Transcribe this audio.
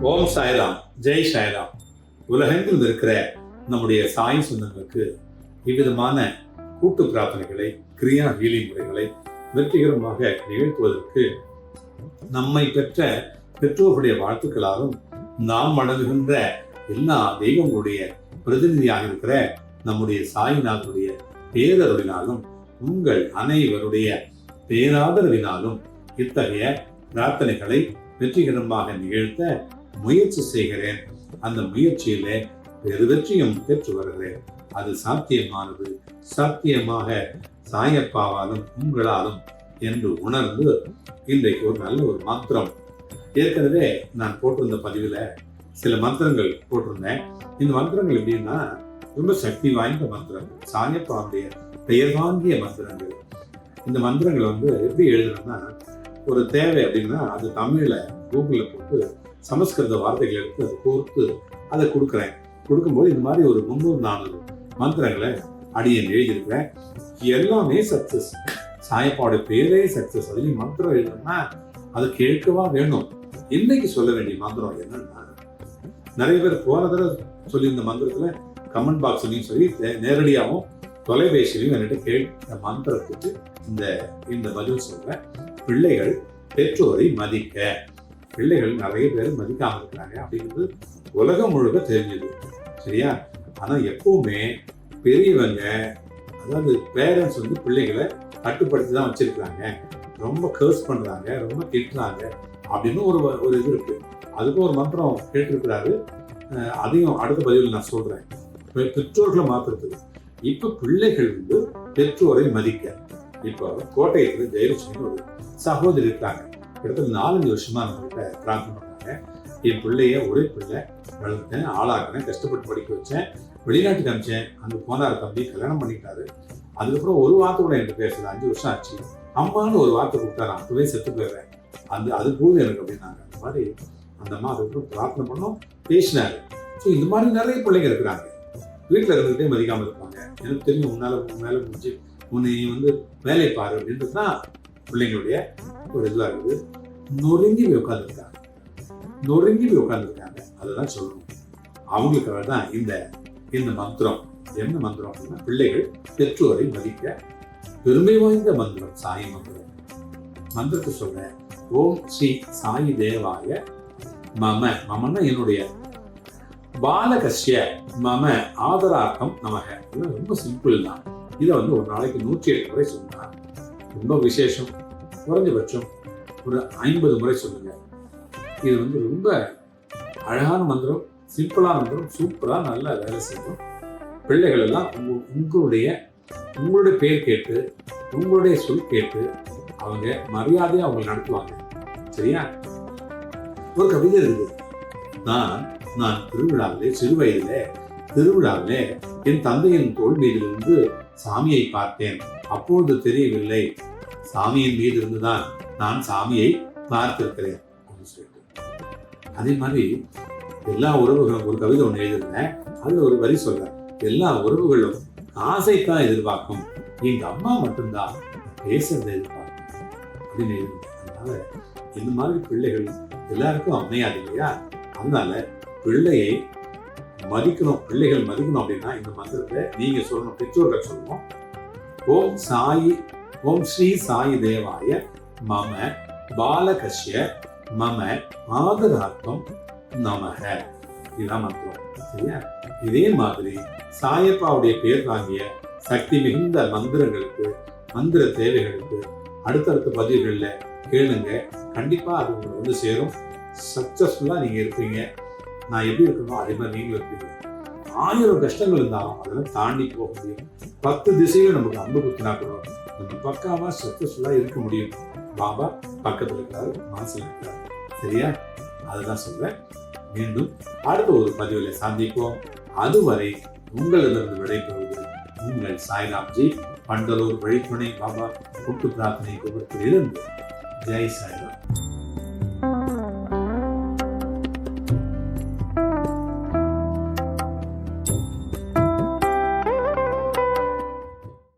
ஓம் சாய்ராம், ஜெய் சாய்ராம். உலகெங்கிலும் இருக்கிற நம்முடைய சாய் சொந்தங்களுக்கு இவ்விதமான கூட்டு பிரார்த்தனைகளை, கிரியா ஹீலிங் முறைகளை வெற்றிகரமாக நிகழ்த்துவதற்கு நம்மை பெற்ற பெற்றோர்களுடைய வாழ்த்துக்களாலும் நாம் வணங்குகின்ற எல்லா தெய்வங்களுடைய பிரதிநிதியாக இருக்கிற நம்முடைய சாய்நாதனுடைய பேரருளினாலும் உங்கள் அனைவருடைய பேராதரவினாலும் இத்தகைய பிரார்த்தனைகளை வெற்றிகரமாக நிகழ்த்த முயற்சி செய்கிறேன். அந்த முயற்சியிலே வெற்றியும் பெற்று வருகிறேன். அது சாத்தியமானது, சாத்தியமாக சாயப்பாவாலும் உங்களாலும் என்று உணர்ந்து இன்றைக்கு ஒரு நல்ல ஒரு மந்திரம், ஏற்கனவே நான் போட்டிருந்த பதிவில் சில மந்திரங்கள் போட்டிருந்தேன். இந்த மந்திரங்கள் எப்படின்னா ரொம்ப சக்தி வாய்ந்த மந்திரங்கள், சாயப்பாவுடைய பெயர் வாங்கிய மந்திரங்கள். இந்த மந்திரங்களை எப்படி எழுதுறோம்னா, ஒரு தேவை அப்படின்னா அது தமிழில் கூகுளில் போட்டு சமஸ்கிருத வார்த்தைகளை எடுத்து அதை கோர்த்து அதை கொடுக்கும்போது இந்த மாதிரி ஒரு 300-400 மந்திரங்களை அடியேன் எழுதியிருக்கிறேன். எல்லாமே சக்சஸ். சாயப்பாவோட பேரே சக்சஸ். அதுலேயும் மந்திரம் எழுதணும்னா அது கேட்கவா வேணும். இன்னைக்கு சொல்ல வேண்டிய மந்திரம் என்னன்னா, நிறைய பேர் போன தடவை சொல்லியிருந்த மந்திரத்துல கமெண்ட் பாக்ஸ்லையும் சொல்லி நேரடியாகவும் தொலைபேசியிலையும் என்கிட்ட கேட்ட மந்திரத்துக்கு இந்த பதில் சொல்றேன். பிள்ளைகள் பெற்றோரை மதிக்க. பிள்ளைகள் நிறைய பேர் மதிக்காம இருக்கிறாங்க அப்படிங்கிறது உலகம் முழுக்க தெரிஞ்சது, சரியா? ஆனா எப்பவுமே பெரியவங்க, அதாவது பேரண்ட்ஸ் பிள்ளைகளை கட்டுப்படுத்தி தான் வச்சிருக்கிறாங்க. ரொம்ப கர்ஸ் பண்றாங்க, ரொம்ப திட்டுறாங்க அப்படின்னு ஒரு இது இருக்கு. அதுக்கும் ஒரு மந்திரம் கேட்டிருக்கிறாரு. அதையும் அடுத்த பதிவில் நான் சொல்றேன். பெற்றோர்களை மாத்துறதுக்கு இப்ப பிள்ளைகள் பெற்றோரை மதிக்க. இப்போ கோட்டையத்தில் ஜெயலட்சுமி ஒரு சகோதரி இருக்காங்க. கிட்டத்தட்ட 4-5 வருஷமா நம்மகிட்ட பிரார்த்தனை பண்ணாங்க. என் பிள்ளைய ஒரே பிள்ளை வளர்த்தேன், ஆளாக்குனேன், கஷ்டப்பட்டு படிக்க வச்சேன், வெளிநாட்டுக்கு அனுப்பிச்சேன். அங்கே போனார் தம்பி, கல்யாணம் பண்ணிட்டாரு. அதுக்கப்புறம் ஒரு வார்த்தை கூட எனக்கு பேசல. 5 வருஷம் ஆச்சு. அம்மான்னு ஒரு வார்த்தை கொடுத்தாரு, அப்பவே செத்து போயிடுறேன். அது போதும் எனக்கு அப்படின்னாங்க. அந்த மாதிரி அந்த அம்மா அதுக்கப்புறம் பிரார்த்தனை பண்ணோம், பேசினாரு. ஸோ இந்த மாதிரி நிறைய பிள்ளைங்க இருக்கிறாங்க. வீட்டில் இருந்துகிட்டே மதிக்காமல் இருப்பாங்க. எனக்கு தெரியும், மேலே முடிஞ்சு உன்னை வேலையை பாரு அப்படின்றது தான் பிள்ளைங்களுடைய ஒரு இதுவாக இருக்குது. நொறுங்கி போய் உட்காந்துருக்காங்க. அதுதான் சொல்லணும். அவங்களுக்காக தான் இந்த மந்திரம். என்ன மந்திரம் அப்படின்னா, பிள்ளைகள் பெற்றோரை மதிக்க பெருமை வாய்ந்த மந்திரம், சாய் மந்திரம். மந்திரத்தை சொல்றேன். ஓம் ஸ்ரீ சாயி தேவாய மம. மமன்னா என்னுடைய. பாலகஸ்ய மம ஆதரார்த்தம் நமக. ரொம்ப சிம்பிள் தான். இதை ஒரு நாளைக்கு 108 முறை சொன்னா ரொம்ப விசேஷம். குறைஞ்சபட்சம் ஒரு 50 முறை சொல்லுங்க. இது ரொம்ப அழகான மந்திரம், சிம்பிளான மந்திரம், சூப்பரா நல்லா வேலை செய்யும். பிள்ளைகள் எல்லாம் உங்களுடைய பேர் கேட்டு, உங்களுடைய சொல் கேட்டு அவங்க மரியாதையா அவங்க நடத்துவாங்க, சரியா? ஒரு கவிதை இருக்குது. நான் திருவிழாவிலே, சிறு வயதிலே திருவிழாவிலே என் தந்தையின் தோள் மீதிலிருந்து சாமியை பார்த்தேன். அப்பொழுது தெரியவில்லை சாமியின் மீது இருந்துதான் நான் சாமியை பார்த்திருக்கிறேன் அப்படின்னு சொல்லிட்டு. அதே மாதிரி எல்லா உறவுகளும், ஒரு கவிதை ஒன்று எழுதிருந்தேன். அதுல ஒரு வரி சொல்றேன். எல்லா உறவுகளும் ஆசைத்தான் எதிர்பார்க்கும், எங்க அம்மா மட்டும்தான் பேசுறதை எதிர்பார்க்கும் அப்படின்னு எழுதிருந்தேன். அதனால இந்த மாதிரி பிள்ளைகள் எல்லாருக்கும் அமையாது இல்லையா? அதனால பிள்ளையை மதிக்கணும். பிள்ளைகள் மதிக்கணும் அப்படின்னா இந்த மந்திரத்தை நீங்க சொல்லணும், பெற்றோர்கள் சொல்லணும். ஓம் ஸ்ரீ சாயி தேவாய மம பாலகஸ்ய மம ஆதரார்த்தம் நமக. இதுதான் மந்திரம், சரியா? இதே மாதிரி சாயப்பாவுடைய பேர் வாங்கிய சக்தி மிகுந்த மந்திரங்களுக்கு, மந்திர தேவைகளுக்கு அடுத்தடுத்த பதிவுகள்ல கேளுங்க. கண்டிப்பா அது உங்களுக்கு சேரும். சக்சஸ்ஃபுல்லா நீங்க இருப்பீங்க. நான் எப்படி இருக்கணும் அதே மாதிரி நீங்களும் இருப்பீங்க. 1000 கஷ்டங்கள் இருந்தாலும் அதெல்லாம் தாண்டி போக முடியும். 10 திசையும் நமக்கு அன்பு குத்தினா கூட நம்ம பக்காவா சக்சஸ்ஃபுல்லா இருக்க முடியும். பாபா பக்கத்துல இருக்காரு, மனசுல இருக்காரு, சரியா? அதுதான் சொல்றேன். மீண்டும் அடுத்த ஒரு பதிவில் சந்திப்போம். அதுவரை உங்களிடமிருந்து விடைபெறுவது உங்கள் சாய்ராம்ஜி, பண்டலூர் வழித்துணை பாபா கூட்டு பிரார்த்தனை குழுவில் இருந்து. ஜெய் சாய்ராம்.